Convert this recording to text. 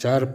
4